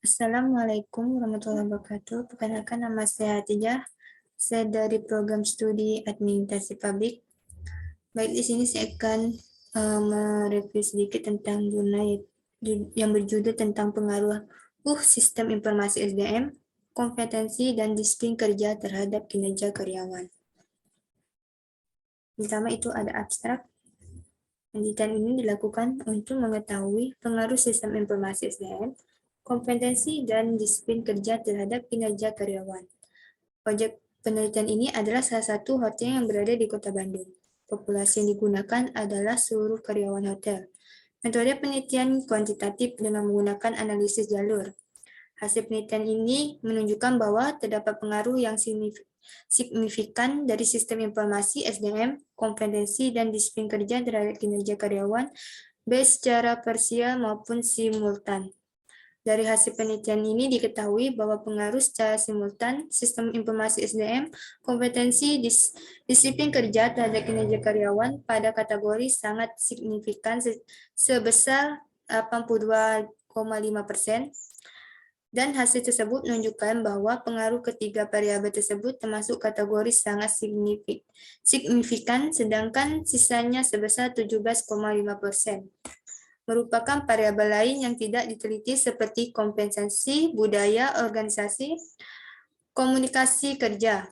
Assalamualaikum warahmatullahi wabarakatuh. Perkenalkan, nama saya Hatijah. Saya dari program studi Administrasi Publik. Baik, di sini saya akan mereview sedikit tentang jurnal yang berjudul tentang pengaruh sistem informasi SDM, kompetensi dan disiplin kerja terhadap kinerja karyawan. Pertama itu ada abstrak. Penelitian ini dilakukan untuk mengetahui pengaruh sistem informasi SDM, kompetensi dan disiplin kerja terhadap kinerja karyawan. Proyek penelitian ini adalah salah satu hotel yang berada di Kota Bandung. Populasi yang digunakan adalah seluruh karyawan hotel. Metode penelitian kuantitatif dengan menggunakan analisis jalur. Hasil penelitian ini menunjukkan bahwa terdapat pengaruh yang signifikan dari sistem informasi SDM, kompetensi, dan disiplin kerja terhadap kinerja karyawan, baik secara parsial maupun simultan. Dari hasil penelitian ini diketahui bahwa pengaruh secara simultan sistem informasi SDM, kompetensi, disiplin kerja terhadap kinerja karyawan pada kategori sangat signifikan sebesar 82,5%. Dan hasil tersebut menunjukkan bahwa pengaruh ketiga variabel tersebut termasuk kategori sangat signifikan, sedangkan sisanya sebesar 17,5%. Merupakan variabel lain yang tidak diteliti seperti kompensasi, budaya, organisasi, komunikasi kerja.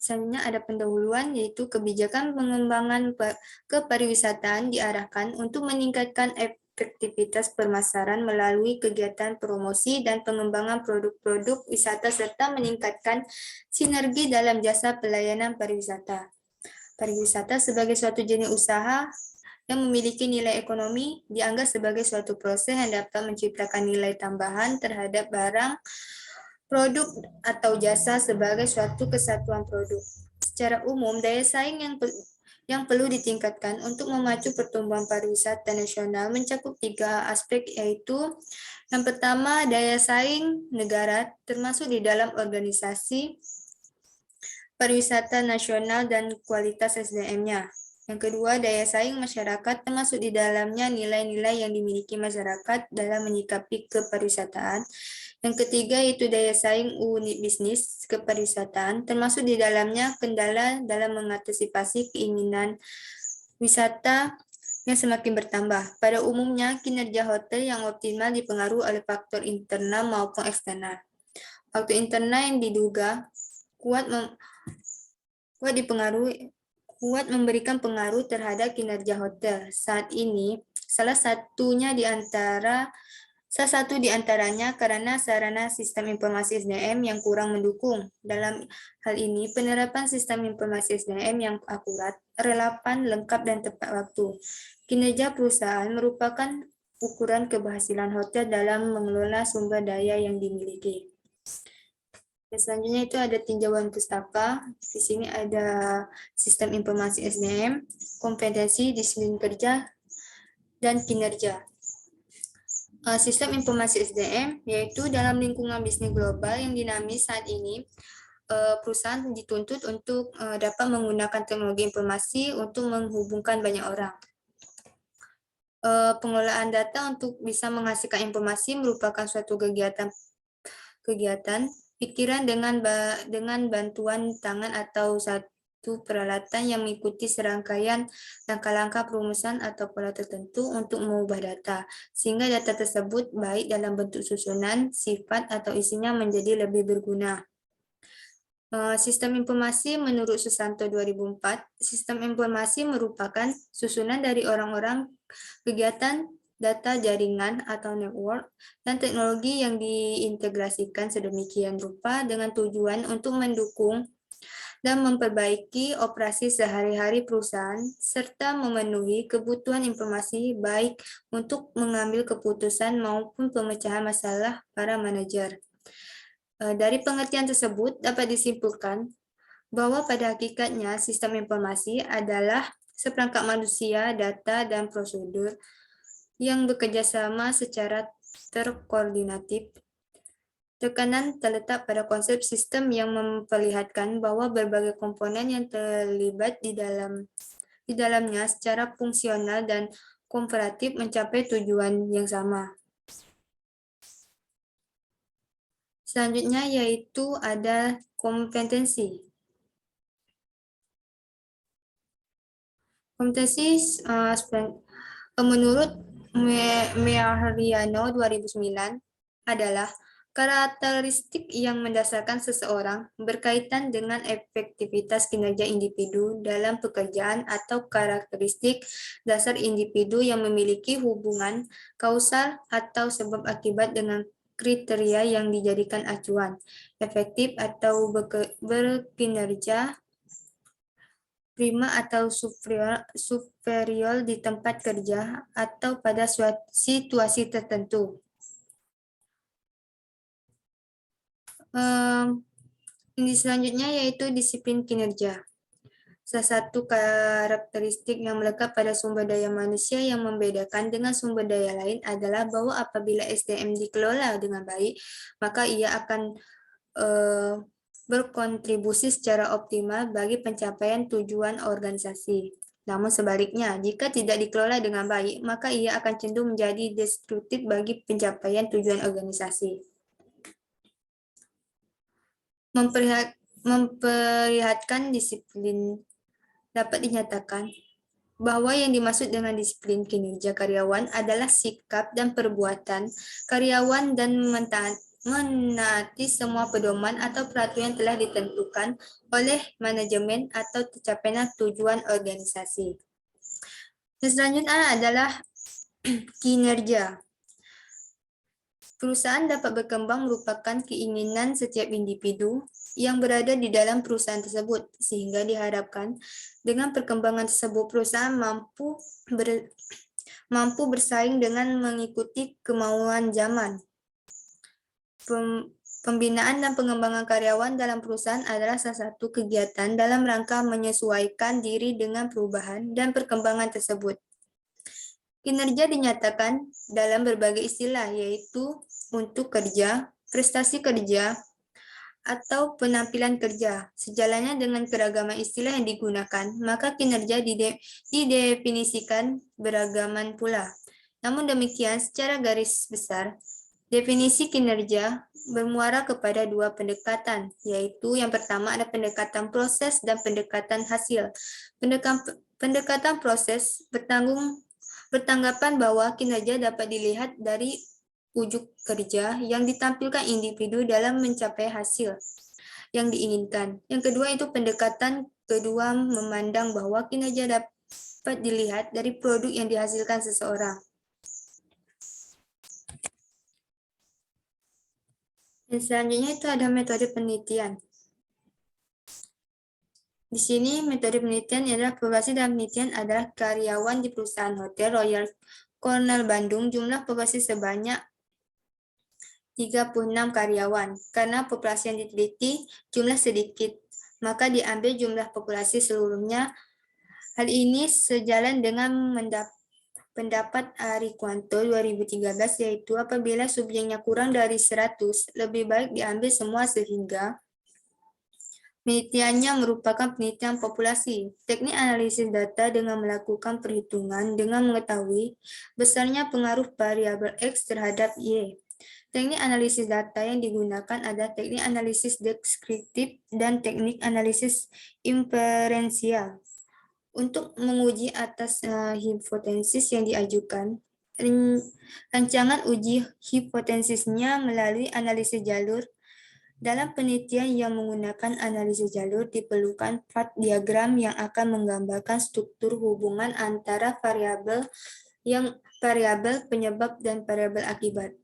Selanjutnya ada pendahuluan, yaitu kebijakan pengembangan kepariwisataan diarahkan untuk meningkatkan efektivitas pemasaran melalui kegiatan promosi dan pengembangan produk-produk wisata serta meningkatkan sinergi dalam jasa pelayanan pariwisata. Pariwisata sebagai suatu jenis usaha yang memiliki nilai ekonomi dianggap sebagai suatu proses yang dapat menciptakan nilai tambahan terhadap barang, produk, atau jasa sebagai suatu kesatuan produk. Secara umum, daya saing yang perlu ditingkatkan untuk memacu pertumbuhan pariwisata nasional mencakup 3 aspek, yaitu yang pertama, daya saing negara termasuk di dalam organisasi pariwisata nasional dan kualitas SDM-nya. Yang kedua, daya saing masyarakat termasuk di dalamnya nilai-nilai yang dimiliki masyarakat dalam menyikapi kepariwisataan. Yang ketiga, yaitu daya saing unit bisnis kepariwisataan, termasuk di dalamnya kendala dalam mengantisipasi keinginan wisata yang semakin bertambah. Pada umumnya, kinerja hotel yang optimal dipengaruhi oleh faktor internal maupun eksternal. Faktor internal yang diduga kuat memberikan pengaruh terhadap kinerja hotel. Saat ini, salah satu di antaranya karena sarana sistem informasi SDM yang kurang mendukung. Dalam hal ini, penerapan sistem informasi SDM yang akurat, relevan, lengkap, dan tepat waktu. Kinerja perusahaan merupakan ukuran keberhasilan hotel dalam mengelola sumber daya yang dimiliki. Dan selanjutnya itu ada tinjauan pustaka. Di sini ada sistem informasi SDM, kompetensi, disiplin kerja, dan kinerja. Sistem informasi SDM yaitu dalam lingkungan bisnis global yang dinamis saat ini, perusahaan dituntut untuk dapat menggunakan teknologi informasi untuk menghubungkan banyak orang. Pengelolaan data untuk bisa menghasilkan informasi merupakan suatu kegiatan pikiran dengan bantuan tangan atau satu peralatan yang mengikuti serangkaian langkah-langkah perumusan atau pola tertentu untuk mengubah data, sehingga data tersebut baik dalam bentuk susunan, sifat, atau isinya menjadi lebih berguna. Sistem informasi menurut Susanto 2004, sistem informasi merupakan susunan dari orang-orang, kegiatan, data jaringan atau network, dan teknologi yang diintegrasikan sedemikian rupa dengan tujuan untuk mendukung dan memperbaiki operasi sehari-hari perusahaan, serta memenuhi kebutuhan informasi baik untuk mengambil keputusan maupun pemecahan masalah para manajer. Dari pengertian tersebut dapat disimpulkan bahwa pada hakikatnya sistem informasi adalah seperangkat manusia, data, dan prosedur yang bekerja sama secara terkoordinatif. Tekanan terletak pada konsep sistem yang memperlihatkan bahwa berbagai komponen yang terlibat di dalamnya secara fungsional dan komparatif mencapai tujuan yang sama. Selanjutnya yaitu ada kompetensi. Kompetensi menurut Meariano 2009 adalah karakteristik yang mendasarkan seseorang berkaitan dengan efektivitas kinerja individu dalam pekerjaan atau karakteristik dasar individu yang memiliki hubungan kausal atau sebab akibat dengan kriteria yang dijadikan acuan, efektif atau berkinerja prima atau superior di tempat kerja atau pada situasi tertentu. Ini selanjutnya yaitu disiplin kinerja. Salah satu karakteristik yang melekat pada sumber daya manusia yang membedakan dengan sumber daya lain adalah bahwa apabila SDM dikelola dengan baik, maka ia akan berkontribusi secara optimal bagi pencapaian tujuan organisasi. Namun sebaliknya, jika tidak dikelola dengan baik, maka ia akan cenderung menjadi destruktif bagi pencapaian tujuan organisasi. Memperlihatkan disiplin dapat dinyatakan bahwa yang dimaksud dengan disiplin kinerja karyawan adalah sikap dan perbuatan karyawan dan menaati semua pedoman atau peraturan yang telah ditentukan oleh manajemen atau tercapainya tujuan organisasi. Dan selanjutnya adalah kinerja. Perusahaan dapat berkembang merupakan keinginan setiap individu yang berada di dalam perusahaan tersebut, sehingga diharapkan dengan perkembangan tersebut perusahaan mampu bersaing dengan mengikuti kemauan zaman. Pembinaan dan pengembangan karyawan dalam perusahaan adalah salah satu kegiatan dalam rangka menyesuaikan diri dengan perubahan dan perkembangan tersebut. Kinerja dinyatakan dalam berbagai istilah, yaitu untuk kerja, prestasi kerja, atau penampilan kerja. Sejalannya dengan keragaman istilah yang digunakan, maka kinerja didefinisikan beragaman pula. Namun demikian, secara garis besar, definisi kinerja bermuara kepada dua pendekatan, yaitu yang pertama ada pendekatan proses dan pendekatan hasil. Pendekatan proses bertanggapan bahwa kinerja dapat dilihat dari wujud kerja yang ditampilkan individu dalam mencapai hasil yang diinginkan. Yang kedua itu pendekatan kedua memandang bahwa kinerja dapat dilihat dari produk yang dihasilkan seseorang. Dan selanjutnya itu ada metode penelitian. Di sini metode penelitian adalah populasi dalam penelitian adalah karyawan di perusahaan hotel Royal Cornell Bandung, jumlah populasi sebanyak 36 karyawan. Karena populasi yang diteliti jumlah sedikit, maka diambil jumlah populasi seluruhnya. Hal ini sejalan dengan pendapat Ari Kwanto 2013, yaitu apabila subjeknya kurang dari 100, lebih baik diambil semua sehingga penelitiannya merupakan penelitian populasi. Teknik analisis data dengan melakukan perhitungan dengan mengetahui besarnya pengaruh variabel X terhadap Y. Teknik analisis data yang digunakan adalah teknik analisis deskriptif dan teknik analisis inferensial. Untuk menguji atas hipotesis yang diajukan, rancangan uji hipotesisnya melalui analisis jalur. Dalam penelitian yang menggunakan analisis jalur, diperlukan path diagram yang akan menggambarkan struktur hubungan antara variabel penyebab dan variabel akibat.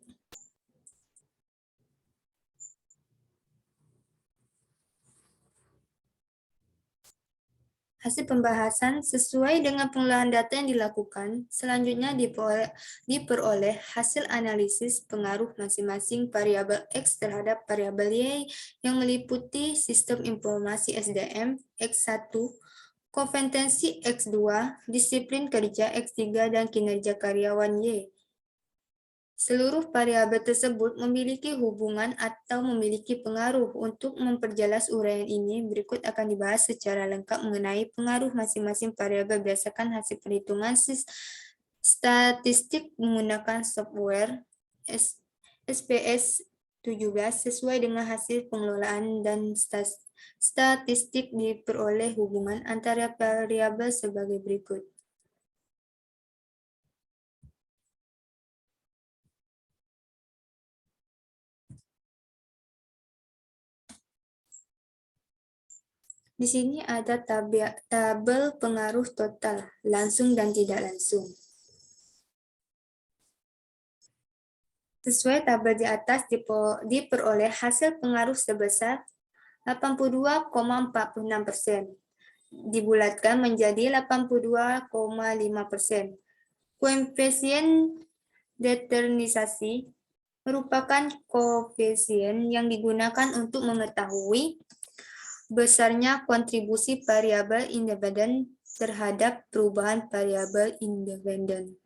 Hasil pembahasan sesuai dengan pengolahan data yang dilakukan, selanjutnya diperoleh hasil analisis pengaruh masing-masing variabel X terhadap variabel Y yang meliputi sistem informasi SDM X1, kompetensi X2, disiplin kerja X3, dan kinerja karyawan Y. Seluruh variabel tersebut memiliki hubungan atau memiliki pengaruh. Untuk memperjelas uraian ini, berikut akan dibahas secara lengkap mengenai pengaruh masing-masing variabel berdasarkan hasil perhitungan Statistik menggunakan software SPS 17 sesuai dengan hasil pengelolaan dan statistik diperoleh hubungan antara variabel sebagai berikut. Di sini ada tabel pengaruh total, langsung dan tidak langsung. Sesuai tabel di atas diperoleh hasil pengaruh sebesar 82,46%. Dibulatkan menjadi 82,5%. Koefisien determinisasi merupakan koefisien yang digunakan untuk mengetahui besarnya kontribusi variabel independen terhadap perubahan variabel independen.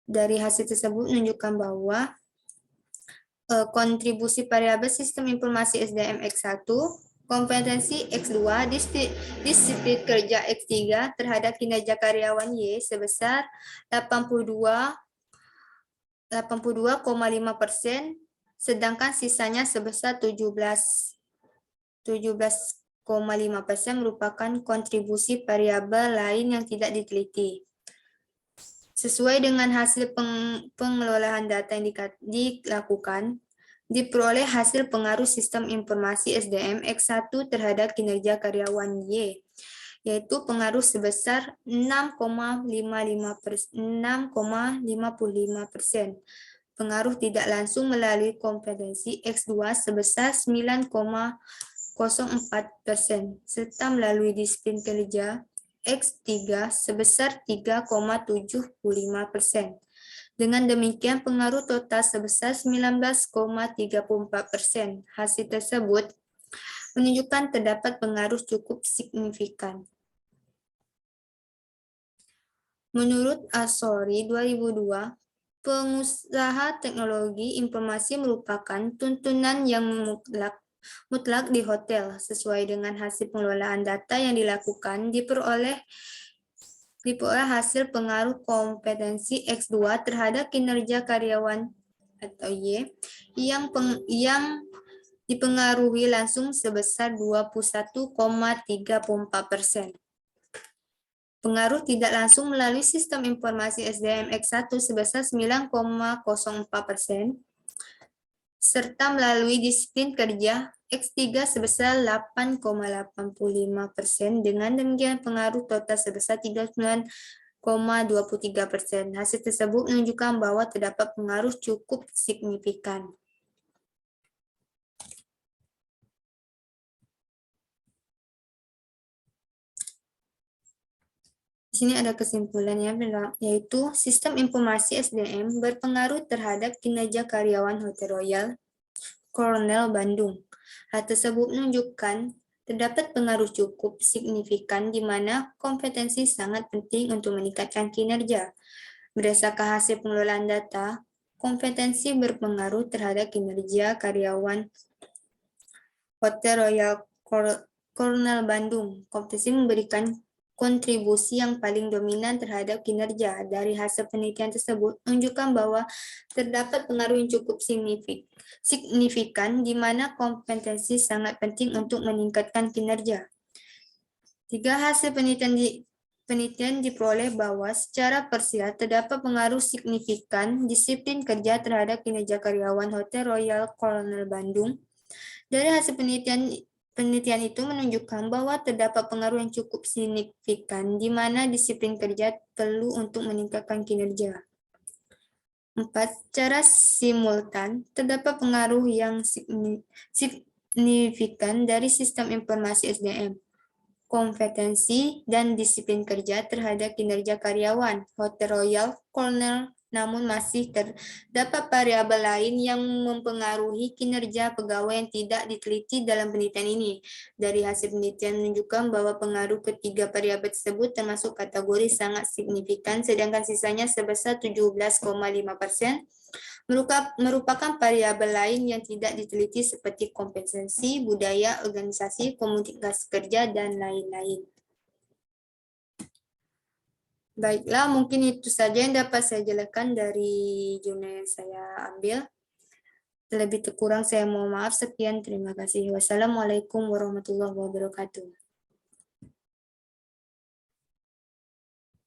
Dari hasil tersebut menunjukkan bahwa kontribusi variabel sistem informasi SDM X1, kompetensi X2, disiplin kerja X3 terhadap kinerja karyawan Y sebesar 82,5%, sedangkan sisanya sebesar 17,5% merupakan kontribusi variabel lain yang tidak diteliti. Sesuai dengan hasil pengelolaan data yang dilakukan, diperoleh hasil pengaruh sistem informasi SDM X1 terhadap kinerja karyawan Y, yaitu pengaruh sebesar 6,55%. Pengaruh tidak langsung melalui kompetensi X2 sebesar 9,04%, serta melalui disiplin kerja X3 sebesar 3,75%. Dengan demikian, pengaruh total sebesar 19,34%. Hasil tersebut menunjukkan terdapat pengaruh cukup signifikan. Menurut Asori 2002, pengusaha teknologi informasi merupakan tuntunan yang mutlak di hotel. Sesuai dengan hasil pengelolaan data yang dilakukan, diperoleh hasil pengaruh kompetensi X2 terhadap kinerja karyawan atau Y yang dipengaruhi langsung sebesar 21,34%. Pengaruh tidak langsung melalui sistem informasi SDM X1 sebesar 9,04%, serta melalui disiplin kerja X3 sebesar 8,85%. Dengan demikian, pengaruh total sebesar 39,23%. Hasil tersebut menunjukkan bahwa terdapat pengaruh cukup signifikan. Di sini ada kesimpulannya, yaitu sistem informasi SDM berpengaruh terhadap kinerja karyawan Hotel Royal Cornell Bandung. Hal tersebut menunjukkan terdapat pengaruh cukup signifikan di mana kompetensi sangat penting untuk meningkatkan kinerja. Berdasarkan hasil pengelolaan data, kompetensi berpengaruh terhadap kinerja karyawan Hotel Royal Cornell Bandung. Kompetensi memberikan kontribusi yang paling dominan terhadap kinerja. Dari hasil penelitian tersebut menunjukkan bahwa terdapat pengaruh yang cukup signifikan di mana kompetensi sangat penting untuk meningkatkan kinerja. Tiga hasil penelitian diperoleh bahwa secara parsial terdapat pengaruh signifikan disiplin kerja terhadap kinerja karyawan Hotel Royal Cornell Bandung. Dari hasil penelitian itu menunjukkan bahwa terdapat pengaruh yang cukup signifikan di mana disiplin kerja perlu untuk meningkatkan kinerja. 4. Secara simultan, terdapat pengaruh yang signifikan dari sistem informasi SDM, kompetensi, dan disiplin kerja terhadap kinerja karyawan Hotel Royal Cornell. Namun masih terdapat variabel lain yang mempengaruhi kinerja pegawai yang tidak diteliti dalam penelitian ini. Dari hasil penelitian menunjukkan bahwa pengaruh ketiga variabel tersebut termasuk kategori sangat signifikan, sedangkan sisanya sebesar 17,5% merupakan variabel lain yang tidak diteliti seperti kompetensi, budaya, organisasi, komunikasi kerja, dan lain-lain. Baiklah, mungkin itu saja yang dapat saya jelaskan dari jurnal yang saya ambil. Lebih kurang saya mohon maaf. Sekian, terima kasih. Wassalamualaikum warahmatullahi wabarakatuh.